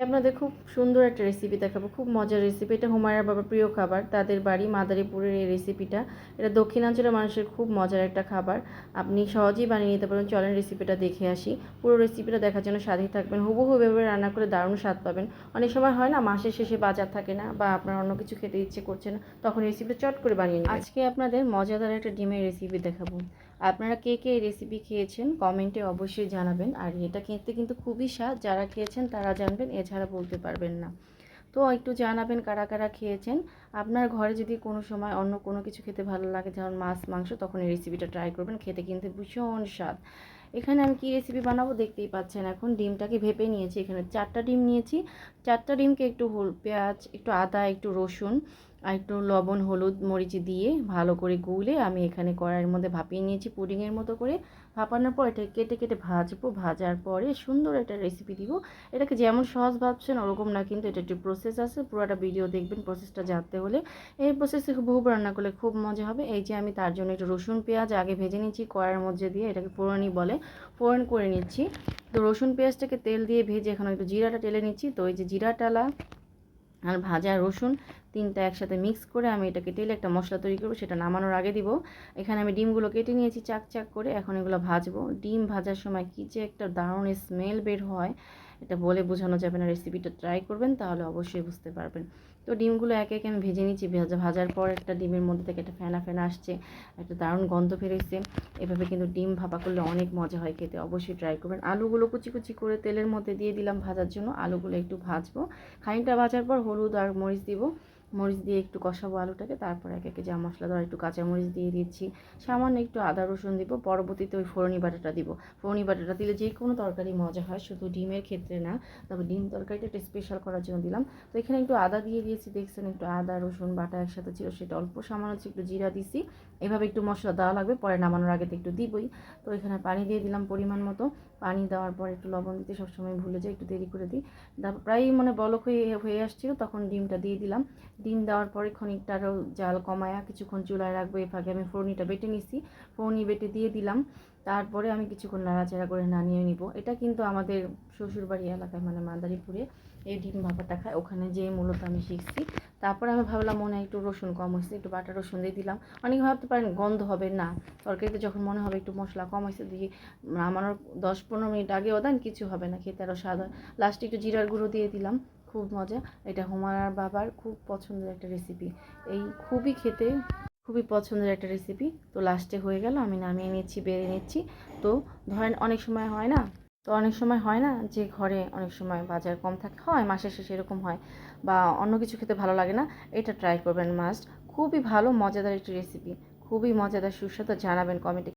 আপনাদের খুব সুন্দর একটা রেসিপি দেখাবো, খুব মজার রেসিপি। এটা হুমায়রার বাবার প্রিয় খাবার, তাদের বাড়ি মাদারীপুরের এই রেসিপিটা। এটা দক্ষিণাঞ্চলের মানুষের খুব মজার একটা খাবার, আপনি সহজেই বানিয়ে নিতে পারেন। চলেন রেসিপিটা দেখে আসি। পুরো রেসিপিটা দেখার জন্য সাথেই থাকবেন, হুবহু এভাবে রান্না করে দারুণ স্বাদ পাবেন। অনেক সময় হয় না, মাসের শেষে বাজার থাকে না বা আপনার অন্য কিছু খেতে ইচ্ছে করছে না, তখন রেসিপিটা চট করে বানিয়ে নেবেন। আজকে আপনাদের মজাদার একটা ডিমের রেসিপি দেখাবো। আপনারা কে কে এই রেসিপি খেয়েছেন কমেন্টে অবশ্যই জানাবেন। আর এটা খেতে কিন্তু খুবই স্বাদ, যারা খেয়েছেন তারা জানবেন, এছাড়া বলতে পারবেন না। তো একটু জানাবেন কারা কারা খেয়েছেন। আপনার ঘরে যদি কোনো সময় অন্য কোনো কিছু খেতে ভালো লাগে, যেমন মাছ মাংস, তখন এই রেসিপিটা ট্রাই করবেন, খেতে কিন্তু ভীষণ স্বাদ। এখানে আমি কি রেসিপি বানাবো দেখতেই পাচ্ছেন। এখন ডিমটাকে ভেপে নিয়েছি, এখানে 4টা ডিম নিয়েছি। 4টা ডিমকে একটু পেঁয়াজ, একটু আদা, একটু রসুন আর একটু লবণ হলুদ মরিচ দিয়ে ভালো করে গুলে আমি এখানে কড়াইয়ের মধ্যে ভাপিয়ে নিয়েছি পুডিংয়ের মতো করে। ভাপানোর পর এটা কেটে কেটে ভাজবো, ভাজার পরে সুন্দর একটা রেসিপি দিব। এটাকে যেমন সহজ ভাবছেন ওরকম না, কিন্তু এটা একটু প্রসেস আছে, পুরোটা ভিডিও দেখবেন প্রসেসটা জানতে হলে। এই প্রসেসে বহু রান্না করলে খুব মজা হবে। এই যে আমি তার জন্য একটু রসুন পেঁয়াজ আগে ভেজে নিচ্ছি কড়াইয়ের মধ্যে দিয়ে, এটাকে ফোড়নই বলে, ফোড়ন করে নিচ্ছি। তো রসুন পেঁয়াজটাকে তেল দিয়ে ভেজে এখন একটু জিরাটা টেলে নিচ্ছি। তো এই যে জিরা টালা আর ভাজা রসুন 3টা একসাথে মিক্স করে আমি এটাকে টেলে একটা মশলা তৈরি করবো, সেটা নামানোর আগে দিব। এখানে আমি ডিমগুলো কেটে নিয়েছি চাক চাক করে, এখন এগুলো ভাজবো। ডিম ভাজার সময় কী যে একটা দারুণ স্মেল বের হয়, এটা বলে বোঝানো যাবে না। রেসিপিটা ট্রাই করবেন তাহলে অবশ্যই বুঝতে পারবেন। তো ডিমগুলো একে একে আমি ভেজে নিচ্ছি। ভাজার পর একটা ডিমের মধ্যে থেকে একটা ফেনা ফেনা আসছে, একটা দারুণ গন্ধ বেরোচ্ছে। এভাবে কিন্তু ডিম ভাপা করলে অনেক মজা হয় খেতে, অবশ্যই ট্রাই করবেন। আলুগুলো কুচি কুচি করে তেলের মধ্যে দিয়ে দিলাম ভাজার জন্য। আলুগুলো একটু ভাজবো, খানিকটা ভাজার পর হলুদ আর মরিচ দিব, মরিচ দিয়ে একটু কষাবো আলুটাকে। তারপর এক একে যা মশলা দেওয়া একটু কাঁচামরিচ দিয়ে দিচ্ছি, সামান্য একটু আদা রসুন দিব। পরবর্তীতে ওই ফোড়নি বাটাটা দিব। ফোড়নি বাটাটা দিলে যে কোনো তরকারি মজা হয়, শুধু ডিমের ক্ষেত্রে না। তবে ডিম তরকারিটা একটু স্পেশাল করার জন্য দিলাম। তো এখানে একটু আদা দিয়ে দিয়েছি, দেখছেন একটু আদা রসুন বাটা একসাথে ছিল, সেটা অল্প সামান্য একটু জিরা দিছি। এভাবে একটু মশলা দেওয়া লাগবে, পরে নামানোর আগে তো একটু দিবই। তো এখানে পানি দিয়ে দিলাম পরিমাণ মতো। পানি দেওয়ার পর একটু লবণ দিতে সবসময় ভুলে যাই, একটু দেরি করে দিই। তারপর প্রায় মানে বলক হয়ে হয়ে আসছিল, তখন ডিমটা দিয়ে দিলাম। ডিম দেওয়ার পরে খানিকটা আরও জাল কমায়া কিছুক্ষণ চুলায় রাখবো। এই ফাঁকে আমি ফোড়নিটা বেটে নিছি, ফোড়নি বেটে দিয়ে দিলাম। তারপরে আমি কিছুক্ষণ নাড়াচাড়া করে নামিয়ে নিব। এটা কিন্তু আমাদের শ্বশুরবাড়ি এলাকায় মানে মাদারীপুরে এই ডিম ভাপাটা খায়, ওখানে যেয়ে মূলত আমি শিখছি। তারপরে আমি ভাবলাম মনে একটু রসুন কম হয়েছে, একটু বাটা রসুন দিয়ে দিলাম। অনেকে ভাবতে পারেন গন্ধ হবে, না, তরকারিতে যখন মনে হবে একটু মশলা কম হয়েছে দিয়ে নামানোর 10-15 মিনিট আগেও দেন, কিছু হবে না, খেতে আরও স্বাদ হয়। লাস্টে একটু জিরার গুঁড়ো দিয়ে দিলাম, খুব মজা। এটা হুমায়রার বাবার খুব পছন্দের একটা রেসিপি, এই খুবই খেতে খুবই পছন্দের একটা রেসিপি। তো লাস্টে হয়ে গেল, আমি নামিয়ে নিচ্ছি, বেড়ে নিচ্ছি। তো ধরেন অনেক সময় হয় না, যে ঘরে অনেক সময় বাজার কম থাকে, হয় মাসের শেষে এরকম হয়, বা অন্য কিছু খেতে ভালো লাগে না, এটা ট্রাই করবেন মাস্ট। খুবই ভালো মজাদার একটি রেসিপি, খুবই মজাদার সুস্বাদু। জানাবেন কমেন্টে।